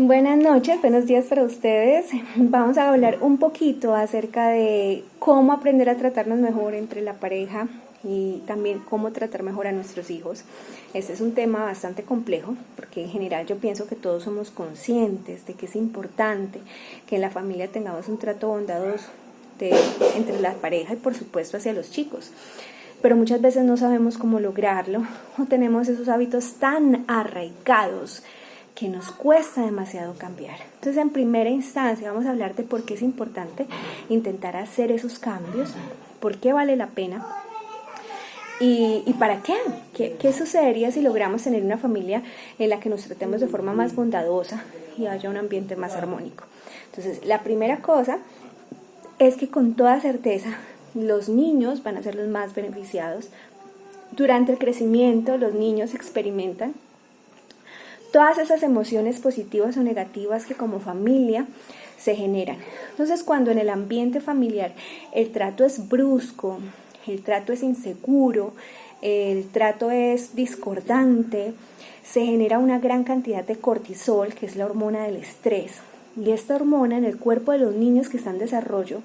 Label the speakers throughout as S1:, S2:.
S1: Buenas noches, buenos días para ustedes. Vamos a hablar un poquito acerca de cómo aprender a tratarnos mejor entre la pareja y también cómo tratar mejor a nuestros hijos. Este es un tema bastante complejo porque en general yo pienso que todos somos conscientes de que es importante que en la familia tengamos un trato bondadoso entre la pareja y por supuesto hacia los chicos. Pero muchas veces no sabemos cómo lograrlo o tenemos esos hábitos tan arraigados que nos cuesta demasiado cambiar. Entonces, en primera instancia, vamos a hablar de por qué es importante intentar hacer esos cambios, por qué vale la pena y para qué. ¿Qué sucedería si logramos tener una familia en la que nos tratemos de forma más bondadosa y haya un ambiente más armónico? Entonces, la primera cosa es que con toda certeza los niños van a ser los más beneficiados. Durante el crecimiento, los niños experimentan todas esas emociones positivas o negativas que como familia se generan. Entonces, cuando en el ambiente familiar el trato es brusco, el trato es inseguro, el trato es discordante, se genera una gran cantidad de cortisol, que es la hormona del estrés. Y esta hormona en el cuerpo de los niños que están en desarrollo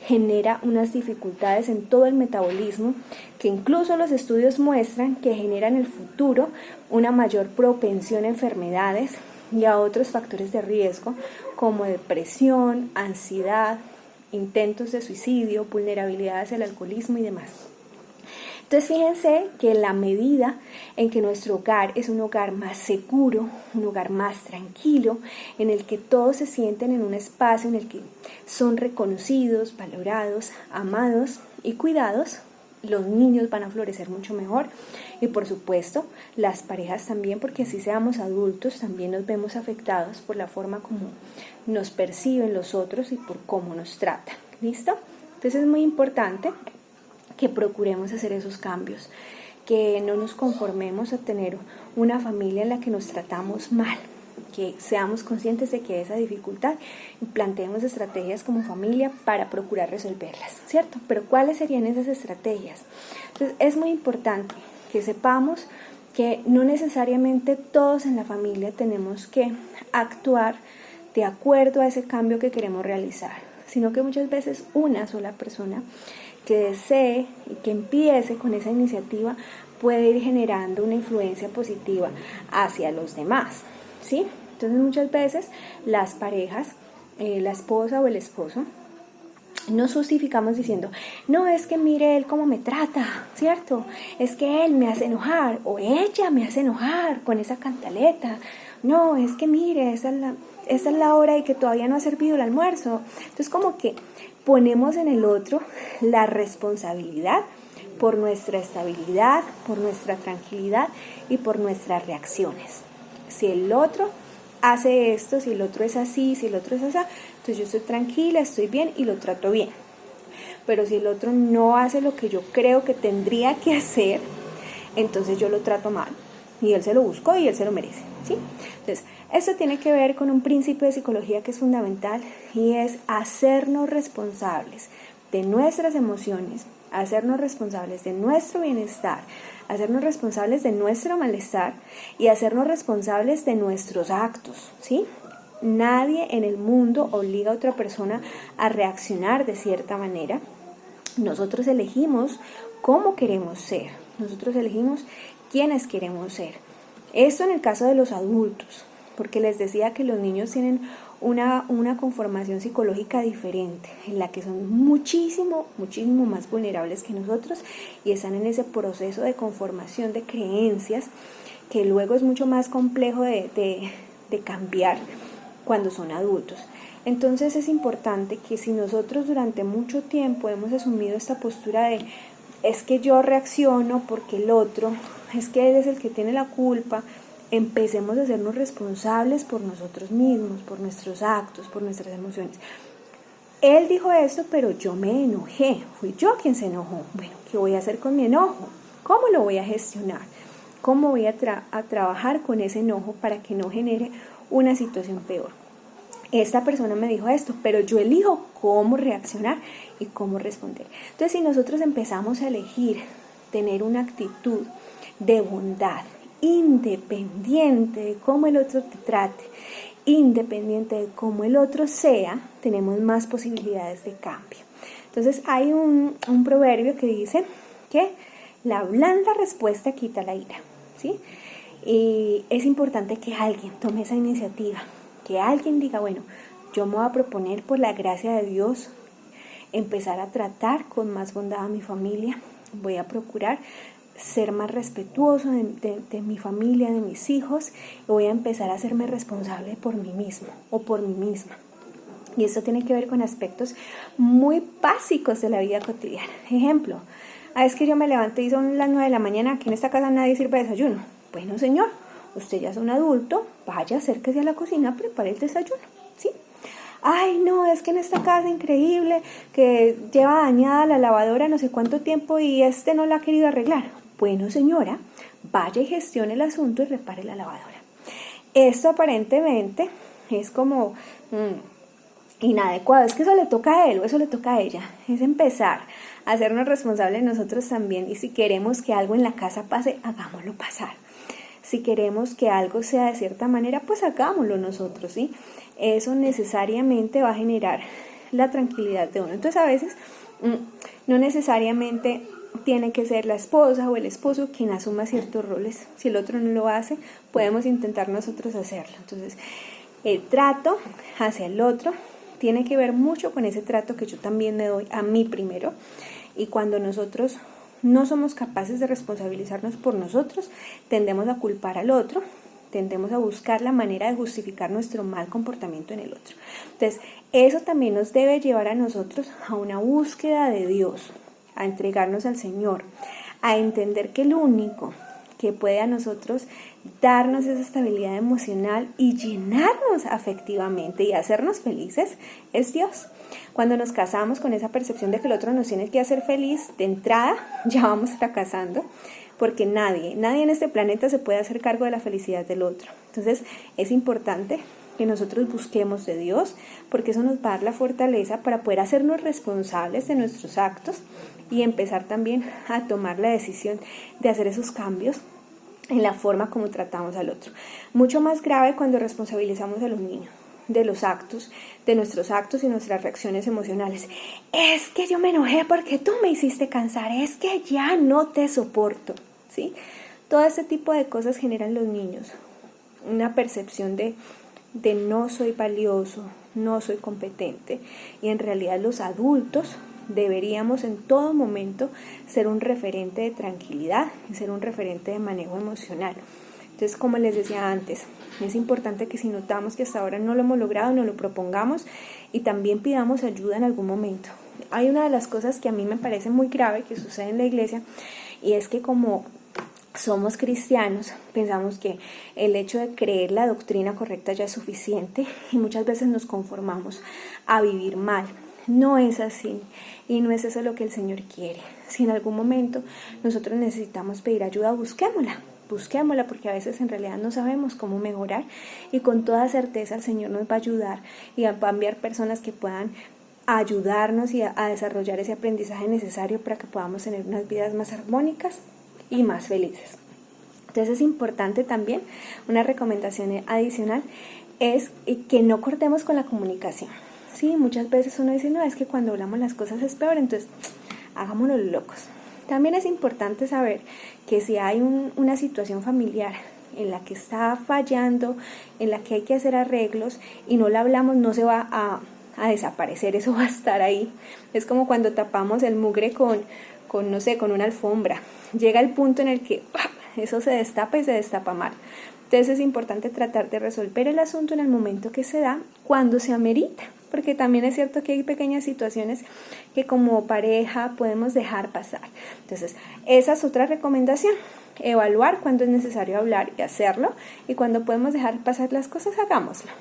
S1: genera unas dificultades en todo el metabolismo que incluso los estudios muestran que generan en el futuro una mayor propensión a enfermedades y a otros factores de riesgo como depresión, ansiedad, intentos de suicidio, vulnerabilidad hacia el alcoholismo y demás. Entonces fíjense que en la medida en que nuestro hogar es un hogar más seguro, un hogar más tranquilo, en el que todos se sienten en un espacio en el que son reconocidos, valorados, amados y cuidados, los niños van a florecer mucho mejor y por supuesto las parejas también, porque así seamos adultos también nos vemos afectados por la forma como nos perciben los otros y por cómo nos tratan. ¿Listo? Entonces es muy importante que procuremos hacer esos cambios, que no nos conformemos a tener una familia en la que nos tratamos mal, que seamos conscientes de que hay esa dificultad y planteemos estrategias como familia para procurar resolverlas, ¿cierto? Pero ¿cuáles serían esas estrategias? Entonces es muy importante que sepamos que no necesariamente todos en la familia tenemos que actuar de acuerdo a ese cambio que queremos realizar, sino que muchas veces una sola persona que desee y que empiece con esa iniciativa puede ir generando una influencia positiva hacia los demás, ¿sí? Entonces muchas veces las parejas, la esposa o el esposo, nos justificamos diciendo, no, es que mire él cómo me trata, ¿cierto? Es que él me hace enojar o ella me hace enojar con esa cantaleta. No, es que mire, esa es la hora y que todavía no ha servido el almuerzo. Entonces como que ponemos en el otro la responsabilidad por nuestra estabilidad, por nuestra tranquilidad y por nuestras reacciones. Si el otro hace esto, si el otro es así, si el otro es así, entonces yo estoy tranquila, estoy bien y lo trato bien. Pero si el otro no hace lo que yo creo que tendría que hacer, entonces yo lo trato mal y él se lo buscó y él se lo merece, ¿sí? Entonces, esto tiene que ver con un principio de psicología que es fundamental y es hacernos responsables de nuestras emociones, hacernos responsables de nuestro bienestar, hacernos responsables de nuestro malestar y hacernos responsables de nuestros actos, ¿sí? Nadie en el mundo obliga a otra persona a reaccionar de cierta manera. Nosotros elegimos cómo queremos ser, nosotros elegimos quiénes queremos ser. Esto en el caso de los adultos, porque les decía que los niños tienen una conformación psicológica diferente, en la que son muchísimo más vulnerables que nosotros y están en ese proceso de conformación de creencias que luego es mucho más complejo de cambiar cuando son adultos. Entonces es importante que si nosotros durante mucho tiempo hemos asumido esta postura de es que yo reacciono porque el otro, es que él es el que tiene la culpa, empecemos a hacernos responsables por nosotros mismos, por nuestros actos, por nuestras emociones. Él dijo esto, pero yo me enojé, fui yo quien se enojó. Bueno, ¿qué voy a hacer con mi enojo? ¿Cómo lo voy a gestionar? ¿Cómo voy a trabajar con ese enojo para que no genere una situación peor? Esta persona me dijo esto, pero yo elijo cómo reaccionar y cómo responder. Entonces, si nosotros empezamos a elegir tener una actitud de bondad, independiente de cómo el otro te trate, independiente de cómo el otro sea, tenemos más posibilidades de cambio. Entonces hay un proverbio que dice que la blanda respuesta quita la ira, ¿sí? Y es importante que alguien tome esa iniciativa, que alguien diga, bueno, yo me voy a proponer por la gracia de Dios empezar a tratar con más bondad a mi familia, voy a procurar ser más respetuoso de mi familia, de mis hijos, y voy a empezar a hacerme responsable por mí mismo o por mí misma. Y esto tiene que ver con aspectos muy básicos de la vida cotidiana. Ejemplo, es que yo me levanté y son las 9 de la mañana, aquí en esta casa nadie sirve desayuno. Bueno, señor, usted ya es un adulto, vaya, acérquese a la cocina, prepare el desayuno, ¿sí? Ay, no, es que en esta casa increíble, que lleva dañada la lavadora no sé cuánto tiempo y no la ha querido arreglar. Bueno, señora, vaya y gestione el asunto y repare la lavadora. Esto aparentemente es como inadecuado, es que eso le toca a él o eso le toca a ella. Es empezar a hacernos responsables nosotros también, y si queremos que algo en la casa pase, hagámoslo pasar. Si queremos que algo sea de cierta manera, pues hagámoslo nosotros, ¿sí? Eso necesariamente va a generar la tranquilidad de uno. Entonces a veces no necesariamente tiene que ser la esposa o el esposo quien asuma ciertos roles. Si el otro no lo hace, podemos intentar nosotros hacerlo. Entonces el trato hacia el otro tiene que ver mucho con ese trato que yo también me doy a mí primero. Y cuando nosotros no somos capaces de responsabilizarnos por nosotros, tendemos a culpar al otro, tendemos a buscar la manera de justificar nuestro mal comportamiento en el otro. Entonces, eso también nos debe llevar a nosotros a una búsqueda de Dios, a entregarnos al Señor, a entender que el único que puede a nosotros darnos esa estabilidad emocional y llenarnos afectivamente y hacernos felices es Dios. Cuando nos casamos con esa percepción de que el otro nos tiene que hacer feliz, de entrada ya vamos fracasando, porque nadie en este planeta se puede hacer cargo de la felicidad del otro. Entonces es importante que nosotros busquemos de Dios, porque eso nos va a dar la fortaleza para poder hacernos responsables de nuestros actos y empezar también a tomar la decisión de hacer esos cambios en la forma como tratamos al otro. Mucho más grave cuando responsabilizamos a los niños de los actos, de nuestros actos y nuestras reacciones emocionales. Es que yo me enojé porque tú me hiciste cansar, es que ya no te soporto, ¿sí? Todo este tipo de cosas generan los niños una percepción de no soy valioso, no soy competente, y en realidad los adultos deberíamos en todo momento ser un referente de tranquilidad y ser un referente de manejo emocional. Entonces, como les decía antes, es importante que si notamos que hasta ahora no lo hemos logrado, nos lo propongamos y también pidamos ayuda en algún momento. Hay una de las cosas que a mí me parece muy grave que sucede en la iglesia, y es que como somos cristianos, pensamos que el hecho de creer la doctrina correcta ya es suficiente y muchas veces nos conformamos a vivir mal. No es así, y no es eso lo que el Señor quiere. Si en algún momento nosotros necesitamos pedir ayuda, busquémosla, porque a veces en realidad no sabemos cómo mejorar, y con toda certeza el Señor nos va a ayudar y va a enviar personas que puedan ayudarnos y a desarrollar ese aprendizaje necesario para que podamos tener unas vidas más armónicas y más felices. Entonces es importante también, una recomendación adicional es que no cortemos con la comunicación. Sí, muchas veces uno dice, no, es que cuando hablamos las cosas es peor, entonces hagámonos locos. También es importante saber que si hay una situación familiar en la que está fallando, en la que hay que hacer arreglos y no la hablamos, no se va a desaparecer, eso va a estar ahí. Es como cuando tapamos el mugre con una alfombra. Llega el punto en el que eso se destapa y se destapa mal. Entonces es importante tratar de resolver el asunto en el momento que se da, cuando se amerita, porque también es cierto que hay pequeñas situaciones que como pareja podemos dejar pasar. Entonces esa es otra recomendación, evaluar cuándo es necesario hablar y hacerlo, y cuando podemos dejar pasar las cosas, hagámoslo.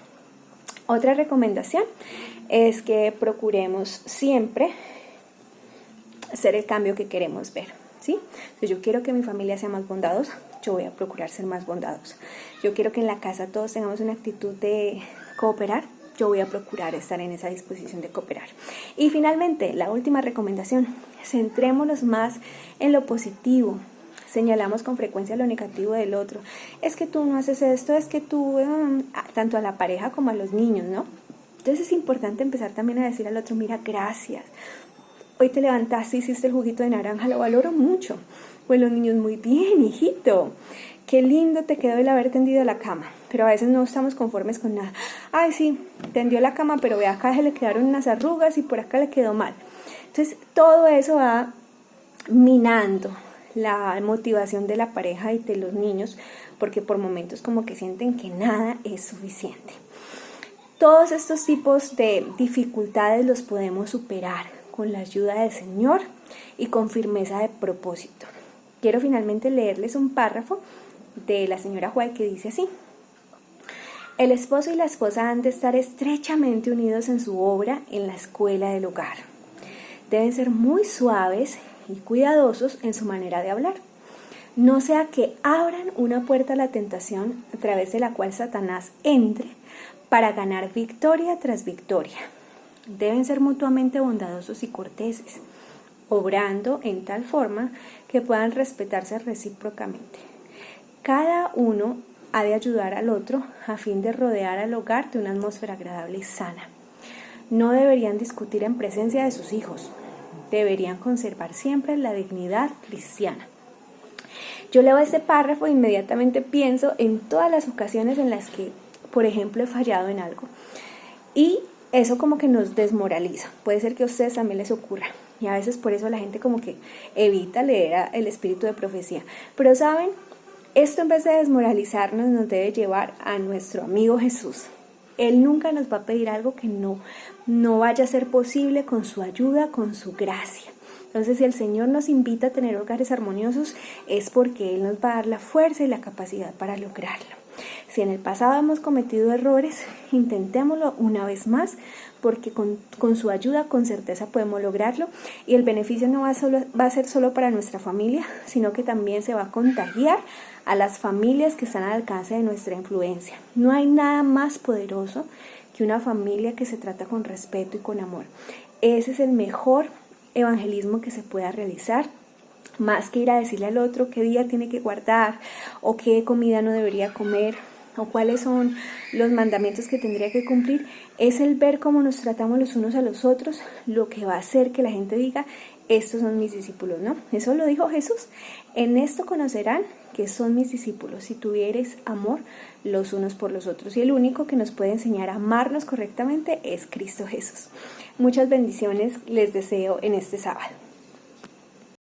S1: Otra recomendación es que procuremos siempre ser el cambio que queremos ver, ¿sí? Si yo quiero que mi familia sea más bondadosa, yo voy a procurar ser más bondadosa. Yo quiero que en la casa todos tengamos una actitud de cooperar, yo voy a procurar estar en esa disposición de cooperar. Y finalmente, la última recomendación, centrémonos más en lo positivo, señalamos con frecuencia lo negativo del otro. Es que tú no haces esto, es que tú, tanto a la pareja como a los niños, ¿no? Entonces es importante empezar también a decir al otro, mira, gracias. Hoy te levantaste y hiciste el juguito de naranja, lo valoro mucho. Pues los niños, muy bien, hijito. Qué lindo te quedó el haber tendido la cama. Pero a veces no estamos conformes con nada. Ay, sí, tendió la cama, pero ve acá se le quedaron unas arrugas y por acá le quedó mal. Entonces todo eso va minando la motivación de la pareja y de los niños, porque por momentos como que sienten que nada es suficiente. Todos estos tipos de dificultades los podemos superar con la ayuda del Señor y con firmeza de propósito. Quiero finalmente leerles un párrafo de la señora White que dice así: el esposo y la esposa han de estar estrechamente unidos en su obra en la escuela del hogar. Deben ser muy suaves y cuidadosos en su manera de hablar. No sea que abran una puerta a la tentación a través de la cual Satanás entre para ganar victoria tras victoria. Deben ser mutuamente bondadosos y corteses, obrando en tal forma que puedan respetarse recíprocamente. Cada uno ha de ayudar al otro a fin de rodear al hogar de una atmósfera agradable y sana. No deberían discutir en presencia de sus hijos. Deberían conservar siempre la dignidad cristiana. Yo leo este párrafo e inmediatamente pienso en todas las ocasiones en las que, por ejemplo, he fallado en algo. Y eso como que nos desmoraliza. Puede ser que a ustedes también les ocurra. Y a veces por eso la gente como que evita leer el espíritu de profecía. Pero ¿saben? Esto en vez de desmoralizarnos nos debe llevar a nuestro amigo Jesús. Él nunca nos va a pedir algo que no vaya a ser posible con su ayuda, con su gracia. Entonces, si el Señor nos invita a tener hogares armoniosos, es porque Él nos va a dar la fuerza y la capacidad para lograrlo. Si en el pasado hemos cometido errores, intentémoslo una vez más, porque con su ayuda, con certeza podemos lograrlo. Y el beneficio no va a ser solo para nuestra familia, sino que también se va a contagiar a las familias que están al alcance de nuestra influencia. No hay nada más poderoso que una familia que se trata con respeto y con amor. Ese es el mejor evangelismo que se pueda realizar, más que ir a decirle al otro qué día tiene que guardar o qué comida no debería comer o cuáles son los mandamientos que tendría que cumplir. Es el ver cómo nos tratamos los unos a los otros lo que va a hacer que la gente diga, estos son mis discípulos, ¿no? Eso lo dijo Jesús. En esto conocerán que son mis discípulos, si tuvieres amor los unos por los otros. Y el único que nos puede enseñar a amarnos correctamente es Cristo Jesús. Muchas bendiciones les deseo en este sábado.